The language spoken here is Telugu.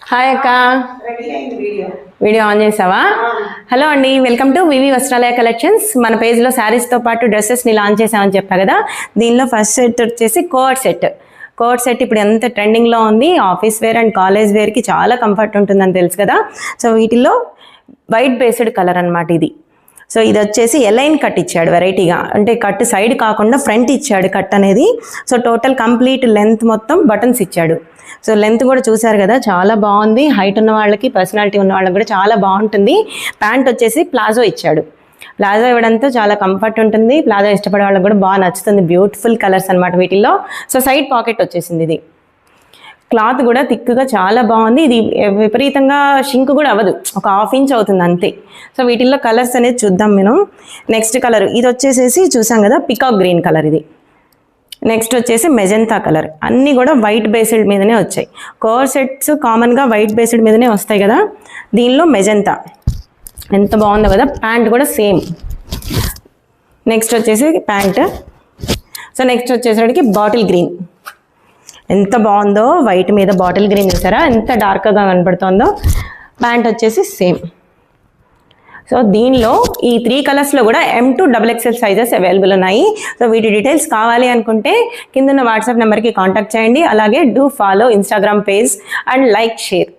హాయ్ అక్క, వీడియో ఆన్ చేసావా? హలో అండి, వెల్కమ్ టు వివి వస్త్రాలయ కలెక్షన్స్. మన పేజ్లో శారీస్తో పాటు డ్రెస్సెస్ని లాంచ్ చేసామని చెప్పా కదా. దీనిలో ఫస్ట్ సెట్ వచ్చేసి కోట్ సెట్ ఇప్పుడు ఎంత ట్రెండింగ్లో ఉంది. ఆఫీస్ వేర్ అండ్ కాలేజ్ వేర్కి చాలా కంఫర్ట్ ఉంటుందని తెలుసు కదా. సో వీటిల్లో వైట్ బేస్డ్ కలర్ అనమాట ఇది. సో ఇది వచ్చేసి ఎలైన్ కట్ ఇచ్చాడు వెరైటీగా, అంటే కట్ సైడ్ కాకుండా ఫ్రంట్ ఇచ్చాడు కట్ అనేది. సో టోటల్ కంప్లీట్ లెంత్ మొత్తం బటన్స్ ఇచ్చాడు. సో లెంత్ కూడా చూసారు కదా, చాలా బాగుంది. హైట్ ఉన్న వాళ్ళకి, పర్సనాలిటీ ఉన్న వాళ్ళకి కూడా చాలా బాగుంటుంది. ప్యాంట్ వచ్చేసి ప్లాజో ఇచ్చాడు. ప్లాజో ఇవ్వడంతో చాలా కంఫర్ట్ ఉంటుంది. ప్లాజో ఇష్టపడే వాళ్ళకి కూడా బాగా నచ్చుతుంది. బ్యూటిఫుల్ కలర్స్ అనమాట వీటిల్లో. సో సైడ్ పాకెట్ వచ్చేసింది. ఇది క్లాత్ కూడా థిక్గా చాలా బాగుంది. ఇది విపరీతంగా షింక్ కూడా అవ్వదు, ఒక 1/2 ఇంచ్ అవుతుంది అంతే. సో వీటిల్లో కలర్స్ అనేది చూద్దాం మనం. నెక్స్ట్ కలర్ ఇది వచ్చేసేసి చూసాం కదా, పికాక్ గ్రీన్ కలర్ ఇది. నెక్స్ట్ వచ్చేసి మెజెంతా కలర్. అన్నీ కూడా వైట్ బేస్డ్ మీదనే వచ్చాయి. కోర్ సెట్స్ కామన్గా వైట్ బేస్డ్ మీదనే వస్తాయి కదా. దీనిలో మెజెంతా ఎంత బాగుందో కదా. ప్యాంట్ కూడా సేమ్. నెక్స్ట్ వచ్చేసి ప్యాంట్. సో నెక్స్ట్ వచ్చేసరికి బాటిల్ గ్రీన్. ఎంత బాగుందో, వైట్ మీద బాటిల్ గ్రీన్ చూసారా, ఎంత డార్క్గా కనబడుతుందో. ప్యాంట్ వచ్చేసి సేమ్. సో దీనిలో ఈ 3 కలర్స్లో కూడా M to XXL sizes available ఉన్నాయి. సో వీటి డీటెయిల్స్ కావాలి అనుకుంటే కింద ఉన్న వాట్సాప్ నెంబర్కి కాంటాక్ట్ చేయండి. అలాగే do follow Instagram page and like, share.